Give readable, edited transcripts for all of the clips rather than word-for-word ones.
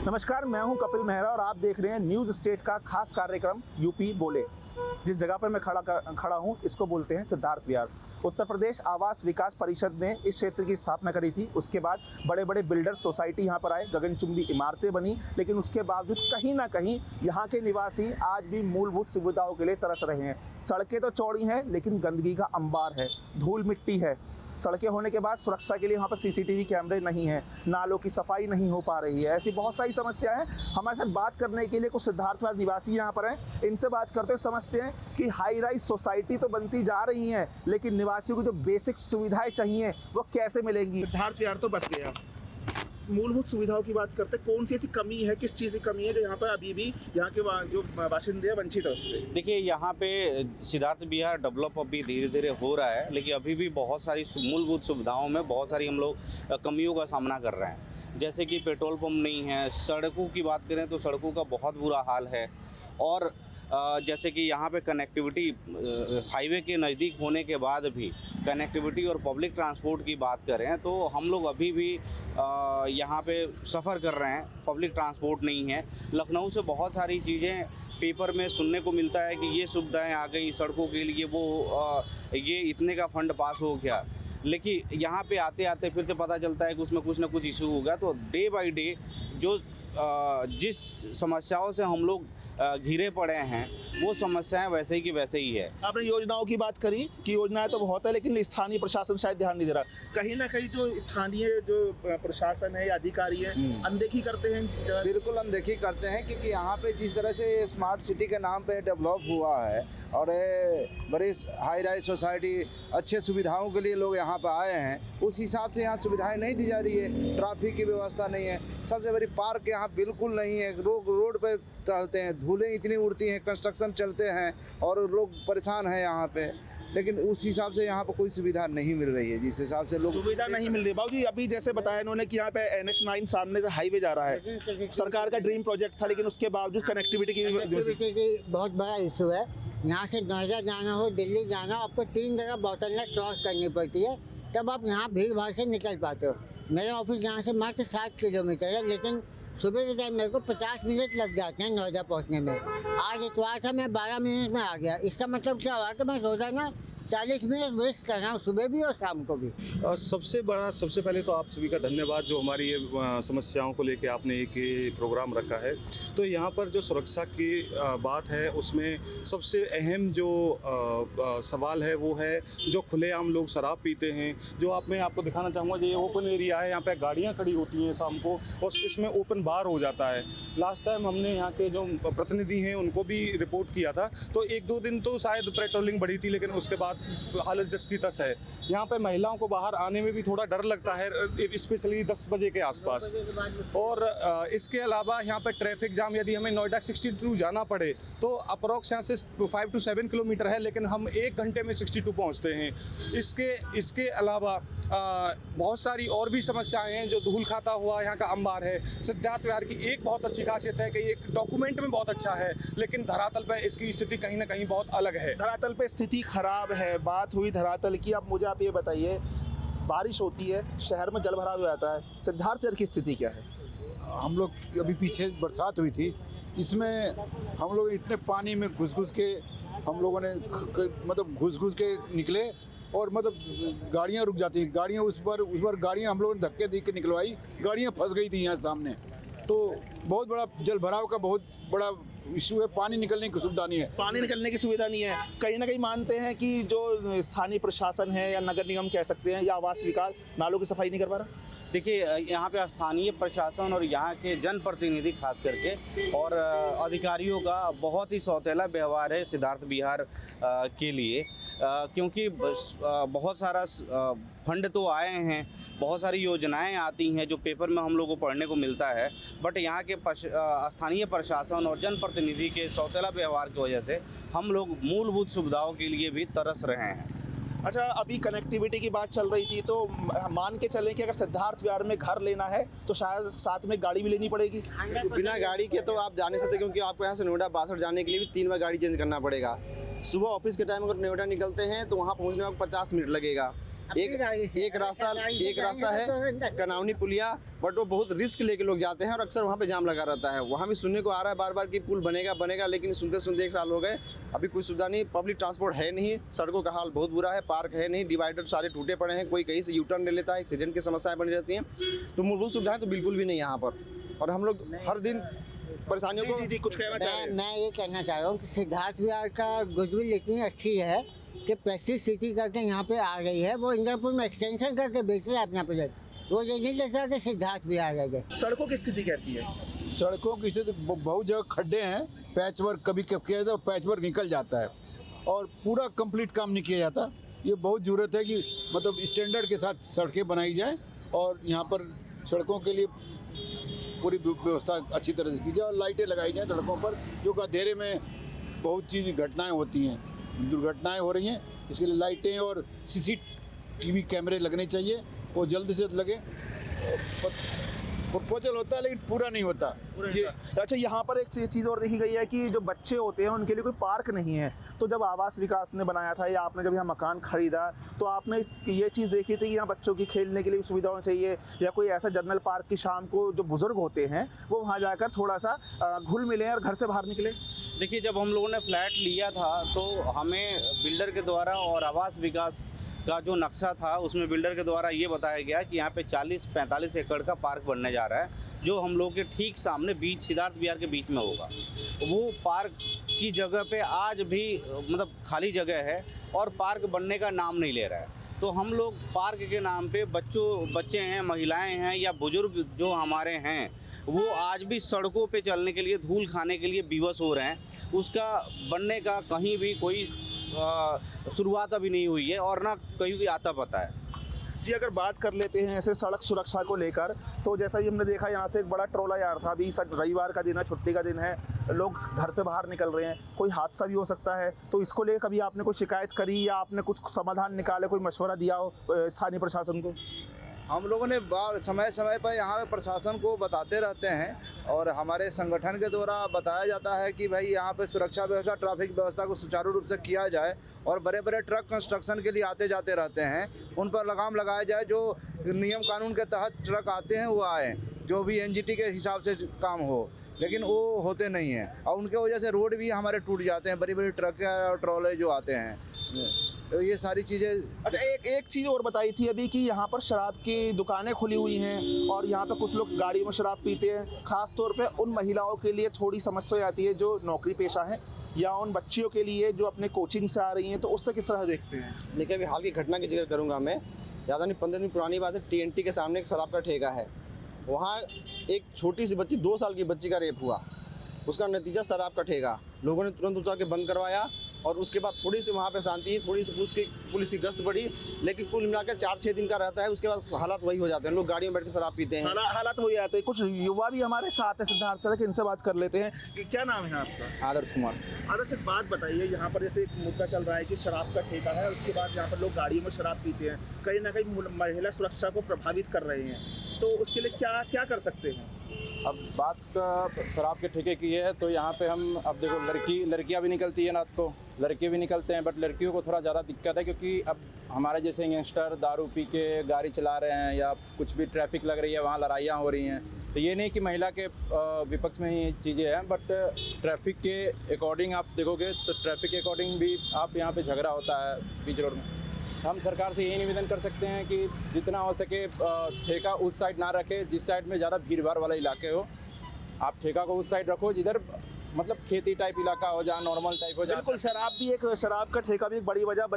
नमस्कार, मैं हूं कपिल मेहरा और आप देख रहे हैं न्यूज़ स्टेट का खास कार्यक्रम यूपी बोले। जिस जगह पर मैं खड़ा हूं इसको बोलते हैं सिद्धार्थ विहार। उत्तर प्रदेश आवास विकास परिषद ने इस क्षेत्र की स्थापना करी थी। उसके बाद बड़े बड़े बिल्डर सोसाइटी यहाँ पर आए, गगनचुंबी इमारतें बनी, लेकिन उसके बावजूद कहीं ना कहीं यहाँ के निवासी आज भी मूलभूत सुविधाओं के लिए तरस रहे हैं। सड़कें तो चौड़ी हैं लेकिन गंदगी का अंबार है, धूल मिट्टी है। सड़कें होने के बाद सुरक्षा के लिए वहाँ पर सीसीटीवी कैमरे नहीं हैं, नालों की सफाई नहीं हो पा रही है। ऐसी बहुत सारी समस्याएं हैं। हमारे साथ बात करने के लिए कुछ सिद्धार्थविहार निवासी यहाँ पर हैं। इनसे बात करते हुए समझते हैं कि हाई राइज सोसाइटी तो बनती जा रही हैं, लेकिन निवासियों को जो बेसिक सुविधाएं चाहिए वो कैसे मिलेंगी। सिद्धार्थविहार तो बस गया, मूलभूत सुविधाओं की बात करते हैं। कौन सी ऐसी कमी है, किस चीज़ की कमी है जो यहाँ पर अभी भी यहाँ के जो बाशिंदे हैं वंचित है उससे? देखिए, यहाँ पे सिद्धार्थ विहार डेवलप अभी धीरे धीरे हो रहा है, लेकिन अभी भी बहुत सारी मूलभूत सुविधाओं में बहुत सारी हम लोग कमियों का सामना कर रहे हैं। जैसे कि पेट्रोल पंप नहीं है, सड़कों की बात करें तो सड़कों का बहुत बुरा हाल है, और जैसे कि यहाँ पे कनेक्टिविटी हाईवे के नज़दीक होने के बाद भी कनेक्टिविटी और पब्लिक ट्रांसपोर्ट की बात करें तो हम लोग अभी भी यहाँ पे सफ़र कर रहे हैं, पब्लिक ट्रांसपोर्ट नहीं है। लखनऊ से बहुत सारी चीज़ें पेपर में सुनने को मिलता है कि ये सुविधाएं आ गई सड़कों के लिए, वो ये इतने का फंड पास हो गया, लेकिन यहाँ पे आते आते फिर से पता चलता है कि उसमें कुछ ना कुछ इशू हो गया। तो डे बाय डे जो जिस समस्याओं से हम लोग घिरे पड़े हैं वो समस्याएं वैसे ही की वैसे ही है। आपने योजनाओं की बात करी कि योजनाएं तो बहुत है, लेकिन स्थानीय प्रशासन शायद ध्यान नहीं दे रहा। कहीं ना कहीं जो स्थानीय जो प्रशासन है या अधिकारी है अनदेखी करते हैं। बिल्कुल अनदेखी करते हैं, क्योंकि यहाँ पे जिस तरह से स्मार्ट सिटी के नाम पे डेवलप हुआ है और बड़ी हाई राइज सोसाइटी अच्छे सुविधाओं के लिए लोग यहाँ पर आए हैं, उस हिसाब से यहाँ सुविधाएं नहीं दी जा रही है। ट्रैफिक की व्यवस्था नहीं है, सबसे बड़ी पार्क यहाँ बिल्कुल नहीं है। लोग रोड पे टहलते हैं, धूलें इतनी उड़ती हैं, कंस्ट्रक्शन चलते हैं और लोग परेशान हैं यहाँ पे, लेकिन उस हिसाब से यहाँ पर कोई सुविधा नहीं मिल रही है। जिस हिसाब से लोग सुविधा नहीं मिल रही। बाबूजी अभी जैसे बताया इन्होंने कि यहाँ पे NH9 सामने से हाईवे जा रहा है, सरकार का ड्रीम प्रोजेक्ट था, लेकिन उसके बावजूद कनेक्टिविटी की बहुत बड़ा इशू है। यहाँ से नोएडा जाना हो, दिल्ली जाना, आपको 3 जगह बोटलनेक क्रॉस करनी पड़ती है, तब आप यहाँ भीड़ भाड़ से निकल पाते हो। मेरा ऑफिस यहाँ से मात्र 7 किलोमीटर है, लेकिन सुबह के टाइम मेरे को 50 मिनट लग जाते हैं नोएडा पहुँचने में। आज इतवार था, मैं 12 मिनट में आ गया। इसका मतलब क्या हुआ कि मैं रोजाना 40 मिनट वेस्ट कर रहा हूँ, सुबह भी और शाम को भी। सबसे पहले तो आप सभी का धन्यवाद जो हमारी ये समस्याओं को लेके आपने एक ये प्रोग्राम रखा है। तो यहाँ पर जो सुरक्षा की बात है उसमें सबसे अहम जो सवाल है वो है जो खुलेआम लोग शराब पीते हैं। जो मैं आपको दिखाना चाहूँगा, ये ओपन एरिया है, यहाँ पे गाड़ियाँ खड़ी होती हैं शाम को और इसमें ओपन बार हो जाता है। लास्ट टाइम हमने यहाँ के जो प्रतिनिधि हैं उनको भी रिपोर्ट किया था, तो 1-2 दिन तो शायद पेट्रोलिंग बढ़ी थी, लेकिन उसके बाद हालत जस की तस है। यहाँ पे महिलाओं को बाहर आने में भी थोड़ा डर लगता है, स्पेशली 10 बजे के आसपास। और इसके अलावा यहाँ पे ट्रैफिक जाम, यदि हमें नोएडा 62 जाना पड़े तो अप्रोक्स यहाँ से 5 to 7 किलोमीटर है, लेकिन हम 1 घंटे में 62 पहुँचते हैं। इसके अलावा बहुत सारी और भी समस्याएं हैं। जो धूल खाता हुआ यहाँ का अंबार है। सिद्धार्थ विहार की एक बहुत अच्छी खासियत है कि ये डॉक्यूमेंट में बहुत अच्छा है, लेकिन धरातल पर इसकी स्थिति कहीं ना कहीं बहुत अलग है। धरातल पे स्थिति खराब है। बात हुई धरातल की, अब मुझे आप ये बताइए, बारिश होती है, शहर में जल भराव हो जाता है, सिद्धार्थविहार की स्थिति क्या है? हम लोग अभी पीछे बरसात हुई थी, इसमें हम लोग इतने पानी में घुस के हम लोगों ने मतलब घुस के निकले, और मतलब गाड़ियाँ रुक जाती हैं। गाड़ियाँ उस पर गाड़ियाँ हम लोगों ने धक्के दे के निकलवाई, गाड़ियाँ फंस गई थी यहाँ सामने। तो बहुत बड़ा जल भराव का बहुत बड़ा इशू है। पानी निकलने की सुविधा नहीं है, पानी निकलने की सुविधा नहीं है। कहीं ना कहीं मानते हैं कि जो स्थानीय प्रशासन है या नगर निगम कह सकते हैं या आवास विकास, नालों की सफाई नहीं कर पा रहा। देखिए, यहाँ पे स्थानीय प्रशासन और यहाँ के जनप्रतिनिधि खास करके और अधिकारियों का बहुत ही सौतेला व्यवहार है सिद्धार्थ विहार के लिए, क्योंकि बहुत सारा फंड तो आए हैं, बहुत सारी योजनाएं आती हैं जो पेपर में हम लोग को पढ़ने को मिलता है, बट यहाँ के स्थानीय प्रशासन और जनप्रतिनिधि के सौतेला व्यवहार की वजह से हम लोग मूलभूत सुविधाओं के लिए भी तरस रहे हैं। अच्छा, अभी कनेक्टिविटी की बात चल रही थी, तो मान के चलें कि अगर सिद्धार्थविहार में घर लेना है तो शायद साथ में गाड़ी भी लेनी पड़ेगी। बिना गाड़ी के तो आप जा नहीं सकते, क्योंकि आपको यहाँ से नोएडा 62 जाने के लिए भी 3 बार गाड़ी चेंज करना पड़ेगा। सुबह ऑफिस के टाइम अगर नोएडा निकलते हैं तो वहाँ पहुँचने में 50 मिनट लगेगा। एक रास्ता है कनावनी पुलिया, बट वो बहुत रिस्क लेके लोग जाते हैं और अक्सर वहाँ पे जाम लगा रहता है। वहाँ भी सुनने को आ रहा है बार बार कि पुल बनेगा, लेकिन सुनते सुनते 1 साल हो गए, अभी कोई सुविधा नहीं। पब्लिक ट्रांसपोर्ट है नहीं, सड़कों का हाल बहुत बुरा है, पार्क है नहीं, डिवाइडर सारे टूटे पड़े हैं, कोई कहीं से यूटर्न ले लेता है, एक्सीडेंट की समस्याएं बनी रहती हैं। तो मूलभूत सुविधाएं तो बिल्कुल भी नहीं यहाँ पर, और हम लोग हर दिन परेशानियों को जी कुछ कहना चाह रहे हैं? मैं ये कहना चाह रहा हूँ कि सिद्धार्थ विहार का गुडविल इतनी अच्छी है कि प्रेस्टीज सिटी करके यहाँ पे आ गई है। वो इंद्रपुर में एक्सटेंशन करके बेच रहा है अपना प्रोजेक्ट। वो ये नहीं लगता कि सिद्धार्थ विहार रह गए। सड़कों की स्थिति कैसी है? सड़कों की स्थिति बहुत जगह खड्डे हैं, पैच वर्क कभी कब किया जाता है, पैच वर्क निकल जाता है और पूरा कंप्लीट काम नहीं किया जाता। ये बहुत ज़रूरत है कि मतलब स्टैंडर्ड के साथ सड़कें बनाई जाएँ और यहाँ पर सड़कों के लिए पूरी व्यवस्था अच्छी तरह से की जाए और लाइटें लगाई जाएँ सड़कों पर, जो कि अंधेरे में बहुत चीज़ घटनाएँ होती हैं, दुर्घटनाएं हो रही हैं। इसके लिए लाइटें और CCTV कैमरे लगने चाहिए, वो जल्द से जल्द लगे। प्रपोजल होता है लेकिन पूरा नहीं होता। अच्छा, यहाँ पर एक चीज़ और देखी गई है कि जो बच्चे होते हैं उनके लिए कोई पार्क नहीं है। तो जब आवास विकास ने बनाया था या आपने जब यहाँ मकान खरीदा तो आपने ये चीज़ देखी थी कि यहाँ बच्चों की खेलने के लिए सुविधा होनी चाहिए, या कोई ऐसा जनरल पार्क की शाम को जो बुजुर्ग होते हैं वो वहाँ जाकर थोड़ा सा घुल मिले और घर से बाहर निकले? देखिए, जब हम लोगों ने फ्लैट लिया था तो हमें बिल्डर के द्वारा और आवास विकास का जो नक्शा था उसमें बिल्डर के द्वारा ये बताया गया कि यहाँ पे 40-45 एकड़ का पार्क बनने जा रहा है, जो हम लोग के ठीक सामने बीच सिद्धार्थ विहार के बीच में होगा। वो पार्क की जगह पे आज भी मतलब खाली जगह है और पार्क बनने का नाम नहीं ले रहा है। तो हम लोग पार्क के नाम पे बच्चे हैं, महिलाएं हैं या बुजुर्ग जो हमारे हैं, वो आज भी सड़कों पे चलने के लिए, धूल खाने के लिए विवश हो रहे हैं। उसका बनने का कहीं भी कोई शुरुआत अभी नहीं हुई है और ना कहीं भी आता पता है। जी, अगर बात कर लेते हैं ऐसे सड़क सुरक्षा को लेकर, तो जैसा कि हमने देखा यहाँ से एक बड़ा ट्रोला यार था। अभी रविवार का दिन है, छुट्टी का दिन है, लोग घर से बाहर निकल रहे हैं, कोई हादसा भी हो सकता है। तो इसको लेकर कभी आपने कोई शिकायत करी या आपने कुछ समाधान निकाले, कोई मशवरा दिया हो स्थानीय प्रशासन को? हम लोगों ने समय समय पर यहाँ पे प्रशासन को बताते रहते हैं और हमारे संगठन के द्वारा बताया जाता है कि भाई यहाँ पे सुरक्षा व्यवस्था, ट्रैफिक व्यवस्था को सुचारू रूप से किया जाए और बड़े बड़े ट्रक कंस्ट्रक्शन के लिए आते जाते रहते हैं, उन पर लगाम लगाया जाए। जो नियम कानून के तहत ट्रक आते हैं वो आए, जो भी NGT के हिसाब से काम हो, लेकिन वो होते नहीं हैं और उनके वजह से रोड भी हमारे टूट जाते हैं। बड़ी बड़ी ट्रक और ट्रॉले जो आते हैं, तो ये सारी चीज़ें। अच्छा, एक चीज़ और बताई थी अभी कि यहाँ पर शराब की दुकानें खुली हुई हैं और यहाँ पे कुछ लोग गाड़ियों में शराब पीते हैं। ख़ास तौर पे उन महिलाओं के लिए थोड़ी समस्या आती है जो नौकरी पेशा है, या उन बच्चियों के लिए जो अपने कोचिंग से आ रही हैं, तो उससे किस तरह देखते हैं? देखिए, अभी हाल की घटना की जिक्र करूँगा मैं। ज़्यादा नहीं, 15 दिन पुरानी बात है। TNT के सामने एक शराब का ठेका है, वहाँ एक छोटी सी बच्ची, 2 साल की बच्ची का रेप हुआ। उसका नतीजा शराब का ठेका। लोगों ने तुरंत उठा के बंद करवाया और उसके बाद थोड़ी सी वहाँ पे शांति, थोड़ी सी पुलिस की गश्त बढ़ी, लेकिन कुल मिलाकर 4-6 दिन का रहता है। उसके बाद हालात वही हो जाते हैं, लोग गाड़ियों में बैठ कर शराब पीते हैं। हालात हो जाते हैं। कुछ युवा भी हमारे साथ है सिद्धार्थ, इनसे बात कर लेते हैं कि क्या नाम है आपका? आदर्श कुमार। आदर्श, एक बात बताइए, यहाँ पर जैसे एक मुद्दा चल रहा है कि शराब का ठेका है, उसके बाद यहाँ पर लोग गाड़ियों में शराब पीते हैं, कहीं ना कहीं महिला सुरक्षा को प्रभावित कर रहे हैं, तो उसके लिए क्या कर सकते हैं? अब बात शराब के ठेके की है तो यहाँ पे हम, अब देखो, लड़कियाँ भी निकलती है रात को, लड़के भी निकलते हैं, बट लड़कियों को थोड़ा ज़्यादा दिक्कत है क्योंकि अब हमारे जैसे यंगस्टर दारू पी के गाड़ी चला रहे हैं या कुछ भी ट्रैफिक लग रही है, वहाँ लड़ाइयाँ हो रही हैं। तो ये नहीं कि महिला के विपक्ष में ही चीज़ें हैं, बट ट्रैफिक के अकॉर्डिंग आप देखोगे तो ट्रैफिक के अकॉर्डिंग भी आप यहाँ पे झगड़ा होता है बीच रोड में। हम सरकार से यही निवेदन कर सकते हैं कि जितना हो सके ठेका उस साइड ना रखे जिस साइड में ज़्यादा भीड़ भाड़ वाला इलाके हो। आप ठेका को उस साइड रखो जिधर मतलब खेती टाइप इलाका हो, जहाँ नॉर्मल टाइप हो। बिल्कुल, शराब का ठेका भी एक बड़ी वजह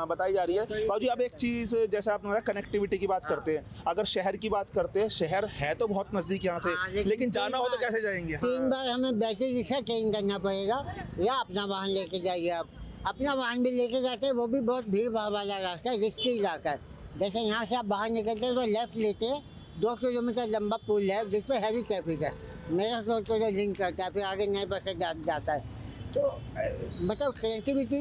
बताई जा रही है। बाबूजी, अब एक चीज़ जैसे आपने कहा कनेक्टिविटी की बात करते हैं, अगर शहर की बात करते हैं, शहर है तो बहुत नज़दीक यहाँ से, लेकिन जाना हो तो कैसे जाएंगे? 3 बार हमें बैटरी रिक्शा चेंज करना पड़ेगा या अपना वाहन लेके जाइए। आप अपना वाहन भी लेके जाते हैं, वो भी बहुत भीड़ भाड़ वाला रास्ता है, रिस्की इलाका है। जैसे यहाँ से आप बाहर निकलते हैं तो लेफ्ट लेते हैं, 2 किलोमीटर लंबा पुल है जिस पर हैवी ट्रैफिक है, मेरा सोच जो लिंक करता है, फिर आगे नए बस जाता है। तो मतलब कनेक्टिविटी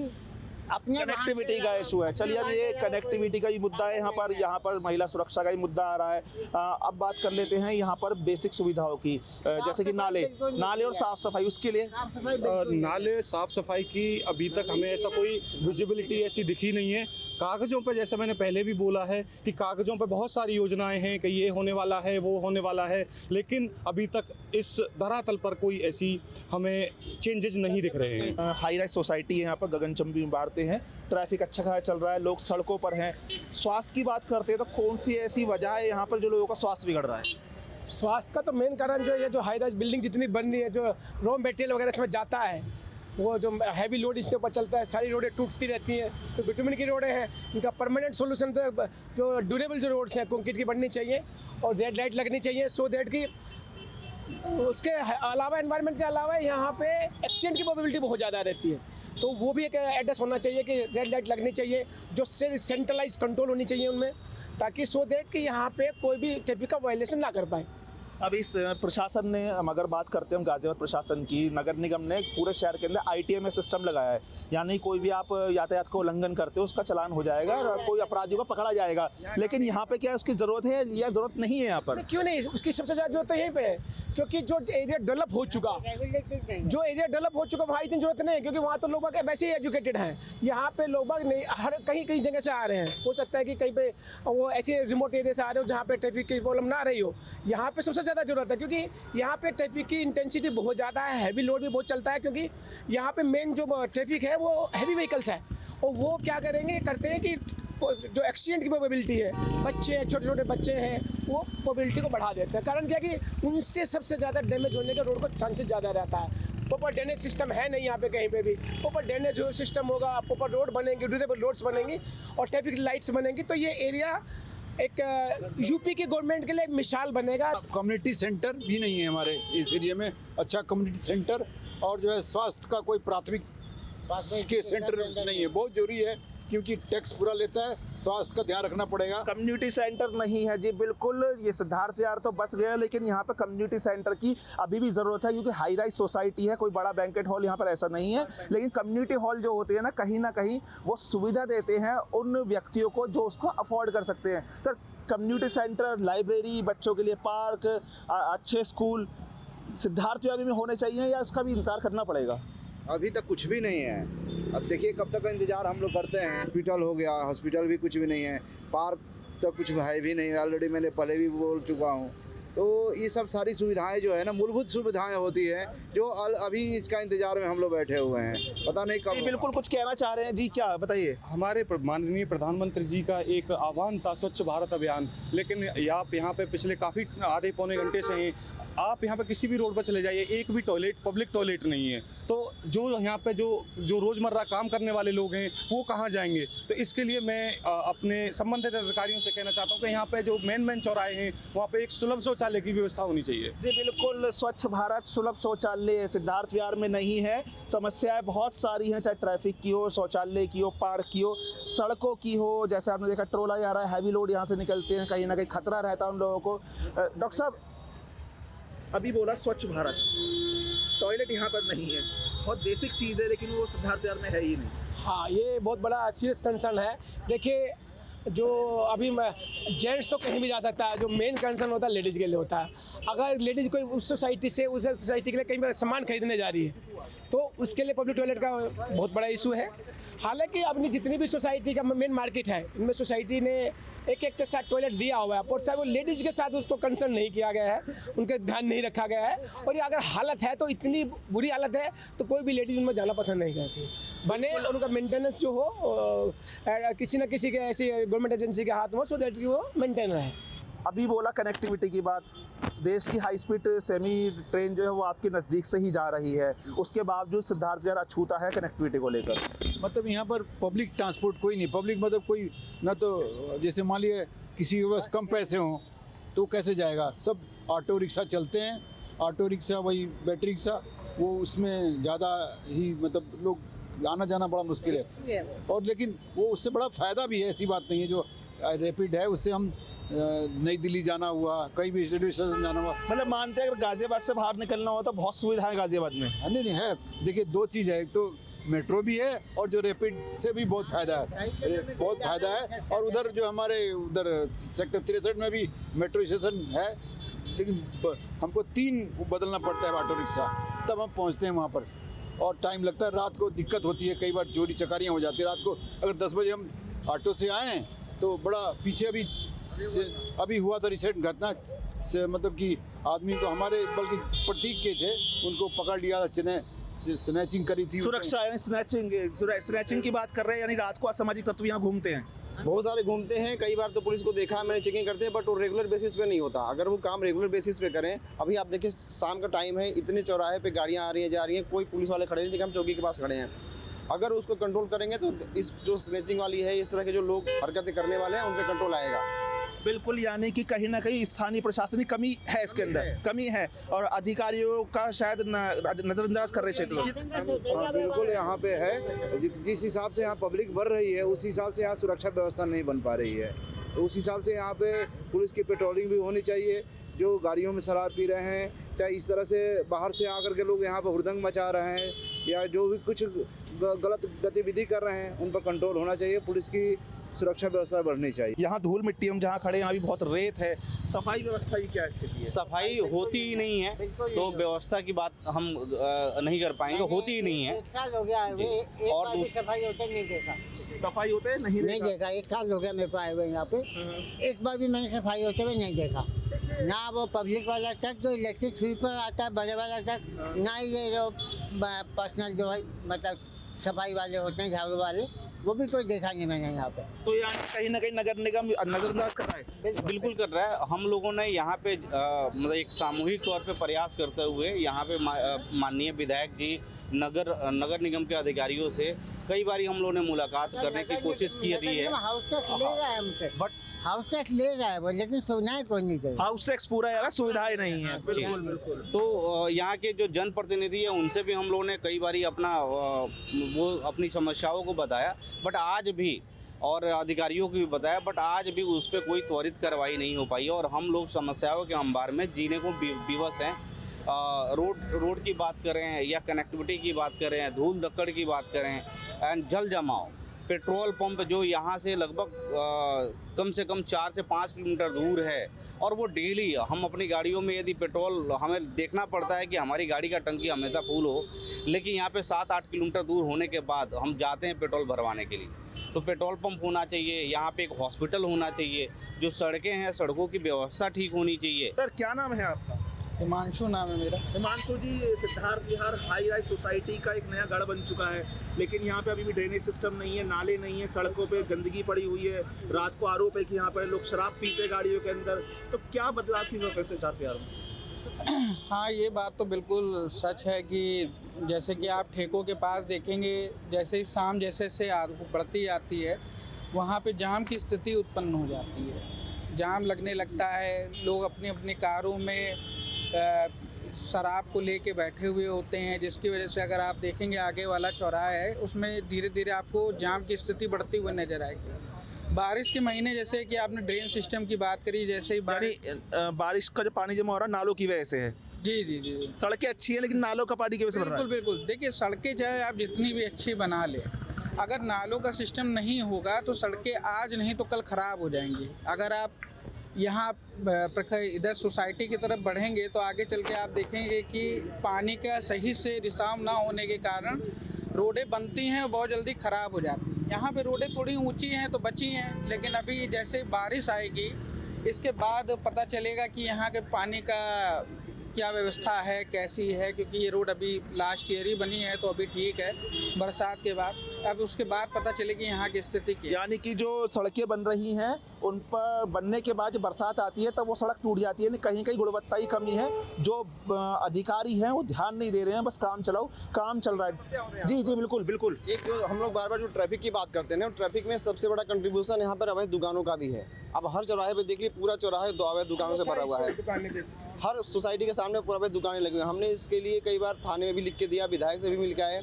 अपने वहाँ कनेक्टिविटी से का इशू है। चलिए अब ये वहाँ से कनेक्टिविटी का ही मुद्दा है, यहाँ पर महिला सुरक्षा का ही मुद्दा आ रहा है। अब बात कर लेते हैं यहाँ पर बेसिक सुविधाओं की, जैसे कि नाले और साफ सफाई, उसके लिए साफ सफाई बिल्कुल नाले साफ सफाई की अभी तक हमें ऐसा कोई विजिबिलिटी ऐसी दिखी नहीं है। कागज़ों पर जैसे मैंने पहले भी बोला है कि कागज़ों पर बहुत सारी योजनाएं हैं कि ये होने वाला है वो होने वाला है, लेकिन अभी तक इस धरातल पर कोई ऐसी हमें चेंजेस नहीं दिख रहे हैं। हाई राइज सोसाइटी है यहाँ पर, गगनचंबी इमारतें हैं, ट्रैफिक अच्छा खासा चल रहा है, लोग सड़कों पर हैं। स्वास्थ्य की बात करते हैं तो कौन सी ऐसी वजह है यहाँ पर जो लोगों का स्वास्थ्य बिगड़ रहा है? स्वास्थ्य का तो मेन कारण जो ये जो हाई राइज बिल्डिंग जितनी बन रही है, जो रॉ मटेरियल वगैरह इसमें जाता है, वो जो हैवी लोड इसके ऊपर चलता है, सारी रोडें टूटती रहती हैं। तो बिटुमिन की रोडें हैं, इनका परमानेंट सोल्यूशन तो जो ड्यूरेबल जो रोड्स हैं कंक्रीट की बननी चाहिए और रेड लाइट लगनी चाहिए, सो दैट कि उसके अलावा एनवायरनमेंट के अलावा यहाँ पे एक्सीडेंट की प्रोबेबिलिटी बहुत ज़्यादा रहती है। तो वो भी एक एड्रेस होना चाहिए कि रेड लाइट लगनी चाहिए, जो सेंट्रलाइज कंट्रोल होनी चाहिए उनमें, ताकि सो दैट कि यहाँ पे कोई भी ट्रैफिक का वायलेशन ना कर पाए। अब इस प्रशासन ने, हम अगर बात करते हैं गाजियाबाद प्रशासन की, नगर निगम ने पूरे शहर के अंदर ITMS सिस्टम लगाया है, यानी कोई भी आप यातायात को उल्लंघन करते हो उसका चालान हो जाएगा और कोई अपराधियों को पकड़ा जाएगा। लेकिन यहाँ पे क्या उसकी ज़रूरत है या ज़रूरत नहीं है? यहाँ पर क्यों नहीं, उसकी सबसे ज़्यादा जरूरत तो यहीं पे है, क्योंकि जो एरिया डेवलप हो चुका वहाँ इतनी जरूरत नहीं है, क्योंकि वहाँ तो लोग वैसे ही एजुकेटेड हैं। यहाँ पे लोग नहीं, हर कहीं जगह से आ रहे हैं। हो सकता है कि कहीं पे वो ऐसे रिमोट एरिया से आ रहे हो जहाँ पे ट्रैफिक की प्रॉब्लम ना रही हो। यहाँ पे सबसे ज़्यादा जरूरत है, क्योंकि यहाँ पे ट्रैफिक की इंटेंसिटी बहुत ज़्यादा है, हैवी लोड भी बहुत चलता है, क्योंकि यहाँ पे मेन जो ट्रैफिक है वो हैवी व्हीकल्स है, और वो क्या करते हैं कि जो एक्सीडेंट की प्रोबेबिलिटी है, बच्चे हैं, छोटे छोटे बच्चे हैं, वो प्रोबेबिलिटी को बढ़ा देते हैं। कारण क्या है कि उनसे सबसे ज़्यादा डैमेज होने का रोड को चांसेस ज़्यादा रहता है। प्रॉपर ड्रेनेज सिस्टम है नहीं यहाँ पे कहीं पे भी। प्रॉपर ड्रेनेज जो सिस्टम होगा, प्रॉपर रोड बनेंगे, ड्यूरेबल रोड्स बनेंगी और ट्रैफिक लाइट्स बनेंगी, तो ये एरिया एक यूपी की गवर्नमेंट के लिए एक मिसाल बनेगा। कम्युनिटी सेंटर भी नहीं है हमारे इस एरिया में, अच्छा कम्युनिटी सेंटर, और जो है स्वास्थ्य का कोई प्राथमिक के सेंटर नहीं है। बहुत जरूरी है, क्योंकि टैक्स पूरा लेता है, स्वास्थ्य का ध्यान रखना पड़ेगा। कम्युनिटी सेंटर नहीं है जी, बिल्कुल। ये सिद्धार्थ विहार तो बस गया, लेकिन यहाँ पे कम्युनिटी सेंटर की अभी भी ज़रूरत है, क्योंकि हाई राइज सोसाइटी है, कोई बड़ा बैंकेट हॉल यहाँ पर ऐसा नहीं है। लेकिन कम्युनिटी हॉल जो होते हैं ना कहीं वो सुविधा देते हैं उन व्यक्तियों को जो उसको अफोर्ड कर सकते हैं। सर, कम्युनिटी सेंटर, लाइब्रेरी, बच्चों के लिए पार्क, अच्छे स्कूल सिद्धार्थ विहार में होने चाहिए या उसका भी इंतजार करना पड़ेगा? अभी तक कुछ भी नहीं है। अब देखिए कब तक का इंतजार हम लोग करते हैं। हॉस्पिटल हो गया, हॉस्पिटल भी कुछ भी नहीं है, पार्क तो कुछ है भी नहीं, ऑलरेडी मैंने पहले भी बोल चुका हूँ। तो ये सब सारी सुविधाएं जो है ना, मूलभूत सुविधाएं होती है, जो अभी इसका इंतजार में हम लोग बैठे हुए हैं, पता नहीं कब। बिल्कुल कुछ कहना चाह रहे हैं जी, क्या बताइए? हमारे माननीय प्रधानमंत्री जी का एक आह्वान था स्वच्छ भारत अभियान, लेकिन आप यहाँ पे पिछले काफ़ी आधे पौने घंटे से हैं, आप यहाँ पे किसी भी रोड पर चले जाइए, एक भी टॉयलेट, पब्लिक टॉयलेट नहीं है। तो जो यहाँ पे जो रोज़मर्रा काम करने वाले लोग हैं वो कहाँ जाएंगे? तो इसके लिए मैं अपने संबंधित अधिकारियों से कहना चाहता हूँ कि यहाँ पे जो मेन चौराहे हैं वहाँ पे एक सुलभ शौचालय की व्यवस्था होनी चाहिए। जी बिल्कुल, स्वच्छ भारत, सुलभ शौचालय सिद्धार्थ विहार में नहीं है। समस्याएं बहुत सारी हैं, चाहे ट्रैफिक की हो, शौचालय की हो, पार्क की हो, सड़कों की हो। जैसे आपने देखा ट्रोला जा रहा है, हैवी लोड यहाँ से निकलते हैं, कहीं ना कहीं खतरा रहता है उन लोगों को। डॉक्टर साहब, अभी बोला स्वच्छ भारत, टॉयलेट यहाँ पर नहीं है, बहुत बेसिक चीज़ है, लेकिन वो सिद्धार्थ विहार में है ही नहीं। हाँ, ये बहुत बड़ा सीरियस कंसर्न है। देखिए, जो अभी जेंट्स तो कहीं भी जा सकता है, जो मेन कंसर्न होता है लेडीज़ के लिए होता है। अगर लेडीज़ कोई उस सोसाइटी से उस सोसाइटी के लिए कहीं पर सामान खरीदने जा रही है, तो उसके लिए पब्लिक टॉयलेट का बहुत बड़ा इशू है। हालांकि अपनी जितनी भी सोसाइटी का मेन मार्केट है, इनमें सोसाइटी ने एक के साथ टॉयलेट दिया हुआ है, और शायद वो लेडीज़ के साथ उसको कंसर्न नहीं किया गया है, उनके ध्यान नहीं रखा गया है। और ये अगर हालत है तो इतनी बुरी हालत है तो कोई भी लेडीज़ उनमें जाना पसंद नहीं करती। बने और उनका मेंटेनेंस जो हो किसी न किसी के ऐसी गवर्नमेंट एजेंसी के हाथ में, सो दैट कि वो मेंटेन रहे। अभी बोला कनेक्टिविटी की बात, देश की हाई स्पीड सेमी ट्रेन जो है वो आपके नज़दीक से ही जा रही है, उसके बावजूद सिद्धार्थ विहार अछूता है कनेक्टिविटी को लेकर। मतलब यहाँ पर पब्लिक ट्रांसपोर्ट कोई नहीं, पब्लिक मतलब कोई ना, तो जैसे मान लिए किसी के पास कम पैसे हों तो कैसे जाएगा? सब ऑटो रिक्शा चलते हैं, ऑटो रिक्शा वही बैटरी रिक्शा, वो उसमें ज़्यादा ही मतलब लोग आना जाना बड़ा मुश्किल है। और लेकिन वो उससे बड़ा फ़ायदा भी है, ऐसी बात नहीं है। जो रैपिड है उससे हम नई दिल्ली जाना हुआ, कहीं भी रेलवे स्टेशन जाना हुआ। मतलब मानते हैं अगर गाजियाबाद से बाहर निकलना हो तो बहुत सुविधा है गाजियाबाद में? नहीं है। देखिए, दो चीज़ है, एक तो मेट्रो भी है और जो रैपिड से भी बहुत फायदा है, बहुत फायदा है। और उधर जो हमारे उधर सेक्टर 63 में भी मेट्रो स्टेशन है, लेकिन हमको 3 बदलना पड़ता है ऑटो रिक्शा, तब हम पहुंचते हैं वहाँ पर, और टाइम लगता है। रात को दिक्कत होती है, कई बार चोरी चकारियाँ हो जाती है रात को। अगर 10 बजे हम ऑटो से आएँ तो बड़ा पीछे अभी हुआ था रिसेंट घटना से, मतलब कि आदमी को हमारे बल्कि प्रतीक के थे, उनको पकड़ लिया था, स्नैचिंग करी थी। सुरक्षा यानी स्नैचिंग की बात कर रहे हैं, यानी रात को असामाजिक तत्व यहाँ घूमते हैं। बहुत सारे घूमते हैं, कई बार तो पुलिस को देखा है मैंने, चेकिंग करते हैं, बट वो रेगुलर बेसिस पे नहीं होता। अगर वो काम रेगुलर बेसिस पे करें, अभी आप देखिए शाम का टाइम है, इतने चौराहे पे गाड़ियाँ आ रही हैं जा रही हैं, कोई पुलिस वाले खड़े नहीं, लेकिन हम चौकी के पास खड़े हैं। अगर उसको कंट्रोल करेंगे तो इस जो स्नैचिंग वाली है, इस तरह के जो लोग हरकतें करने वाले हैं, उन पर कंट्रोल आएगा। बिल्कुल, यानी कि कहीं ना कहीं स्थानीय प्रशासनिक कमी है, इसके अंदर कमी है, और अधिकारियों का शायद नजरअंदाज कर रहे क्षेत्र लोग। हाँ बिल्कुल, यहाँ पे है जिस हिसाब से यहाँ पब्लिक बढ़ रही है, उस हिसाब से यहाँ सुरक्षा व्यवस्था नहीं बन पा रही है। तो उस हिसाब से यहाँ पे पुलिस की पेट्रोलिंग भी होनी चाहिए। जो गाड़ियों में शराब पी रहे हैं, चाहे इस तरह से बाहर से आकर के लोग यहाँ पर हुड़दंग मचा रहे हैं, या जो भी कुछ गलत गतिविधि कर रहे हैं, उन पर कंट्रोल होना चाहिए। पुलिस की सुरक्षा व्यवस्था बढ़नी चाहिए। यहाँ धूल मिट्टी, हम जहाँ खड़े हैं यहाँ भी बहुत रेत है। सफाई व्यवस्था की क्या स्थिति है? सफाई होती ही नहीं है, तो व्यवस्था की बात हम नहीं कर पाएंगे, होती ही नहीं है। 1 साल हो गया, एक और बार भी सफाई होते नहीं देखा। सफाई होते नहीं देखा, 1 साल हो गया मेरे को आए हुए यहाँ पे, एक बार भी मैंने सफाई होते हुए नहीं देखा। ना वो पब्लिक वाला ट्रक जो इलेक्ट्रिक स्वीपर आता है, बड़े वाला ट्रक, ना ये जो पर्सनल जो है मतलब सफाई वाले होते हैं, झाड़ू वाले, वो भी कोई देखा नहीं मैंने यहाँ पे। तो यानी कहीं ना कहीं नगर निगम नजरअंदाज कर रहा है। बिल्कुल कर रहा है। हम लोगों ने यहाँ पे मतलब एक सामूहिक तौर पे प्रयास करते हुए यहाँ पे माननीय विधायक जी, नगर निगम के अधिकारियों से कई बार हम लोगों ने मुलाकात करने की कोशिश की रही है। हाउस टैक्स ले रहा है हमसे, बट हाउस टैक्स ले रहा है वो, लेकिन सुविधाएं कोई नहीं दे रहा। हाउस टैक्स पूरा है, सुविधाएं नहीं है। बिल्कुल बिल्कुल। तो यहाँ के जो जनप्रतिनिधि हैं उनसे भी हम लोगों ने कई बारी वो अपनी समस्याओं को बताया, बट आज भी, और अधिकारियों को भी बताया, बट आज भी उस पर कोई त्वरित कार्रवाई नहीं हो पाई, और हम लोग समस्याओं के अंबार में जीने को विवश हैं। रोड की बात करें या कनेक्टिविटी की बात करें, धूल धक्कड़ की बात करें, एंड जल जमाव, पेट्रोल पंप जो यहाँ से लगभग कम से कम 4 से 5 किलोमीटर दूर है, और वो डेली हम अपनी गाड़ियों में यदि पेट्रोल, हमें देखना पड़ता है कि हमारी गाड़ी का टंकी हमेशा फुल हो, लेकिन यहाँ पे 7-8 किलोमीटर दूर होने के बाद हम जाते हैं पेट्रोल भरवाने के लिए। तो पेट्रोल पंप होना चाहिए, यहाँ पे एक हॉस्पिटल होना चाहिए, जो सड़कें हैं, सड़कों की व्यवस्था ठीक होनी चाहिए। सर क्या नाम है आपका? हिमांशु नाम है मेरा। हिमांशु जी, सिद्धार्थ विहार हाई राइज सोसाइटी का एक नया गढ़ बन चुका है, लेकिन यहाँ पे अभी भी ड्रेनेज सिस्टम नहीं है, नाले नहीं है, सड़कों पे गंदगी पड़ी हुई है। रात को आरोप है कि यहाँ पर लोग शराब पीते गाड़ियों के अंदर। तो क्या बदलाव की जरूरत है सिद्धार्थ विहार में? हाँ, ये बात तो बिल्कुल सच है कि जैसे कि आप ठेकों के पास देखेंगे, जैसे ही शाम जैसे से बढ़ती जाती है, वहाँ पे जाम की स्थिति उत्पन्न हो जाती है। जाम लगने लगता है, लोग अपनी अपनी कारों में शराब को लेके बैठे हुए होते हैं, जिसकी वजह से अगर आप देखेंगे आगे वाला चौराहा है, उसमें धीरे धीरे आपको जाम की स्थिति बढ़ती हुई नजर आएगी। बारिश के महीने, जैसे कि आपने ड्रेन सिस्टम की बात करी, जैसे ही बारिश का जो पानी जमा हो रहा है नालों की वजह से है। जी जी जी, सड़कें अच्छी हैं लेकिन नालों का पानी की वजह से बिल्कुल बिल्कुल। देखिए, सड़कें चाहे आप जितनी भी अच्छी बना लें, अगर नालों का सिस्टम नहीं होगा तो सड़कें आज नहीं तो कल ख़राब हो जाएंगी। अगर आप यहाँ इधर सोसाइटी की तरफ बढ़ेंगे तो आगे चल के आप देखेंगे कि पानी का सही से रिसाव ना होने के कारण रोडें बनती हैं और बहुत जल्दी ख़राब हो जाती हैं। यहाँ पे रोडें थोड़ी ऊंची हैं तो बची हैं, लेकिन अभी जैसे बारिश आएगी इसके बाद पता चलेगा कि यहाँ के पानी का क्या व्यवस्था है, कैसी है, क्योंकि ये रोड अभी लास्ट ईयर ही बनी है तो अभी ठीक है। बरसात के बाद अब उसके बाद पता चलेगी यहाँ की स्थिति की। यानी कि जो सड़कें बन रही हैं उन पर बनने के बाद जब बरसात आती है तब वो सड़क टूट जाती है। कहीं कहीं गुणवत्ता की कमी है, जो अधिकारी हैं वो ध्यान नहीं दे रहे हैं, बस काम चल रहा है। जी जी बिल्कुल बिल्कुल। एक जो हम लोग बार बार जो ट्रैफिक की बात करते हैं ना, ट्रैफिक में सबसे बड़ा कंट्रीब्यूशन यहाँ पर अवैध दुकानों का भी है। अब हर चौराहे पे देखिए, पूरा चौराहे अवैध दुकानों से भरा हुआ है। हर सोसाइटी के सामने पूरा अवैध दुकानें लगी हुई हैं। हमने इसके लिए कई बार थाने में भी लिख के दिया, विधायक से भी मिल के आए।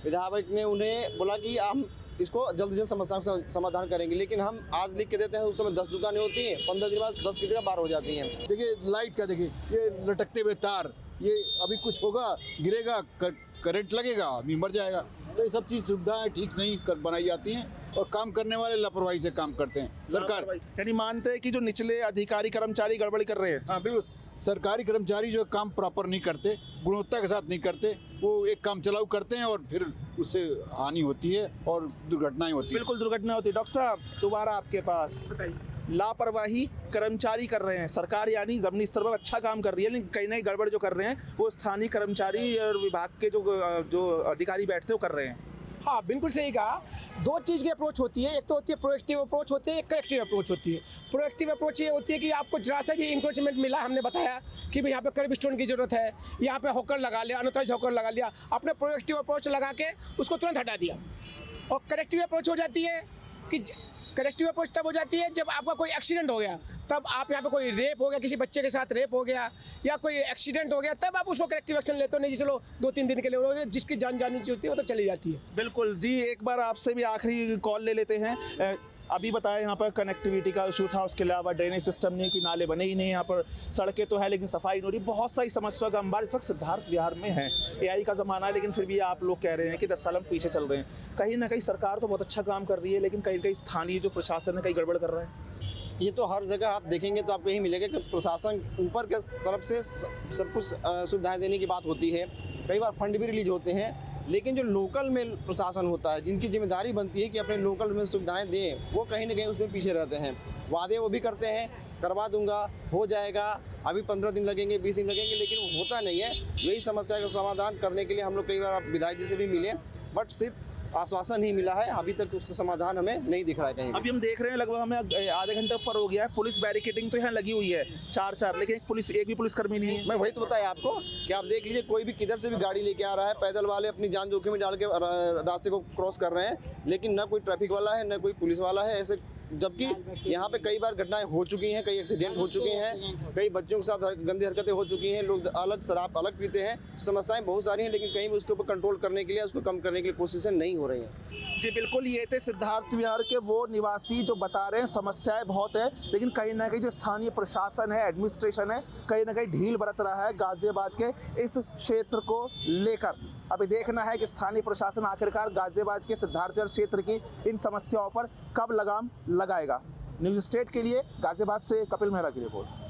विधायक ने उन्हें बोला कि हम इसको जल्द से जल्द समस्या का समाधान करेंगे, लेकिन हम आज लिख के देते हैं, उस समय 10 दुकानें होती हैं, 15 दिन बाद 10 की जगह 12 हो जाती हैं। देखिए लाइट का, देखिए ये लटकते हुए तार, ये अभी कुछ होगा, गिरेगा, करंट लगेगा, आदमी मर जाएगा। तो ये सब चीज़ सुविधाएं ठीक नहीं बनाई जाती हैं और काम करने वाले लापरवाही से काम करते हैं। सरकार यानी मानते हैं कि जो निचले अधिकारी कर्मचारी गड़बड़ी कर रहे हैं। हाँ बिल्कुल, सरकारी कर्मचारी जो काम प्रॉपर नहीं करते, गुणवत्ता के साथ नहीं करते, वो एक काम चलाऊ करते हैं और फिर उससे हानि होती है और दुर्घटनाएं होती हैं। बिल्कुल दुर्घटना होती है। डॉक्टर साहब दोबारा आपके पास, लापरवाही कर्मचारी कर रहे हैं, सरकार यानी जमीनी स्तर पर अच्छा काम कर रही है, लेकिन कहीं ना कहीं गड़बड़ जो कर रहे हैं वो स्थानीय कर्मचारी और विभाग के जो अधिकारी बैठते हैं वो कर रहे हैं। हाँ बिल्कुल सही कहा। दो चीज़ की अप्रोच होती है, एक तो होती है प्रोएक्टिव अप्रोच होती है, एक करेक्टिव अप्रोच होती है। प्रोएक्टिव अप्रोच ये होती है कि आपको जरा सा भी इंक्रोचमेंट मिला, हमने बताया कि भाई यहाँ पे कर्ब स्टोन की जरूरत है, यहाँ पे हॉकर लगा लिया, अनऑथराइज्ड हॉकर लगा लिया, आपने प्रोएक्टिव अप्रोच लगा के उसको तुरंत हटा दिया। और करेक्टिव अप्रोच हो जाती है कि करेक्टिव अप्रोच तब हो जाती है जब आपका कोई एक्सीडेंट हो गया, तब आप यहाँ पे कोई रेप हो गया, किसी बच्चे के साथ रेप हो गया या कोई एक्सीडेंट हो गया, तब आप उसको करेक्टिव एक्शन लेते हो। नहीं चलो 2-3 दिन के लिए, जिसकी जान जानी होती है वो तो चली जाती है। बिल्कुल जी, एक बार आपसे भी आखिरी कॉल ले लेते हैं। अभी बताया यहाँ पर कनेक्टिविटी का इशू था, उसके अलावा ड्रेनेज सिस्टम नहीं, कि नाले बने ही नहीं, यहाँ पर सड़कें तो है लेकिन सफाई नहीं हो रही, बहुत सारी समस्या का अंबार इस वक्त सिद्धार्थ विहार में है। AI का ज़माना है, लेकिन फिर भी आप लोग कह रहे हैं कि 10 साल हम पीछे चल रहे हैं। कहीं ना कहीं सरकार तो बहुत अच्छा काम कर रही है, लेकिन कहीं कहीं स्थानीय जो प्रशासन है कहीं गड़बड़ कर रहा है। ये तो हर जगह आप देखेंगे तो आपको यही मिलेगा कि प्रशासन ऊपर के तरफ से सब कुछ सुविधाएं देने की बात होती है, कई बार फंड भी रिलीज होते हैं, लेकिन जो लोकल में प्रशासन होता है, जिनकी जिम्मेदारी बनती है कि अपने लोकल में सुविधाएं दें, वो कहीं ना कहीं उसमें पीछे रहते हैं। वादे वो भी करते हैं, करवा दूंगा, हो जाएगा, अभी 15 दिन लगेंगे, 20 दिन लगेंगे, लेकिन वो होता नहीं है। यही समस्या का समाधान करने के लिए हम लोग कई बार विधायक जी से भी मिले, बट सिर्फ आश्वासन ही मिला है, अभी तक उसका समाधान हमें नहीं दिख रहा है कहीं। अभी हम देख रहे हैं लगभग हमें आधे घंटे ऊपर हो गया है, पुलिस बैरिकेडिंग तो यहाँ लगी हुई है 4-4, लेकिन एक भी पुलिसकर्मी नहीं है। मैं वही तो बताया आपको कि आप देख लीजिए, कोई भी किधर से भी गाड़ी लेके आ रहा है, पैदल वाले अपनी जान जोखिम में डाल के रास्ते को क्रॉस कर रहे हैं, लेकिन न कोई ट्रैफिक वाला है, न कोई पुलिस वाला है। ऐसे जबकि यहाँ पे कई बार घटनाएं हो चुकी हैं, कई एक्सीडेंट हो चुके हैं, कई बच्चों के साथ गंदी हरकतें हो चुकी हैं, लोग अलग शराब अलग पीते हैं, समस्याएं बहुत सारी हैं, लेकिन कहीं भी उसके ऊपर कंट्रोल करने के लिए, उसको कम करने के लिए कोशिशें नहीं हो रही हैं। जी बिल्कुल, ये थे सिद्धार्थ विहार के वो निवासी जो बता रहे हैं समस्याएं बहुत है, लेकिन कहीं ना कहीं जो स्थानीय प्रशासन है, एडमिनिस्ट्रेशन है, कहीं ना कहीं ढील बरत रहा है गाजियाबाद के इस क्षेत्र को लेकर। अभी देखना है कि स्थानीय प्रशासन आखिरकार गाजियाबाद के सिद्धार्थ विहार क्षेत्र की इन समस्याओं पर कब लगाम लगाएगा। न्यूज़ स्टेट के लिए गाजियाबाद से कपिल मेहरा की रिपोर्ट।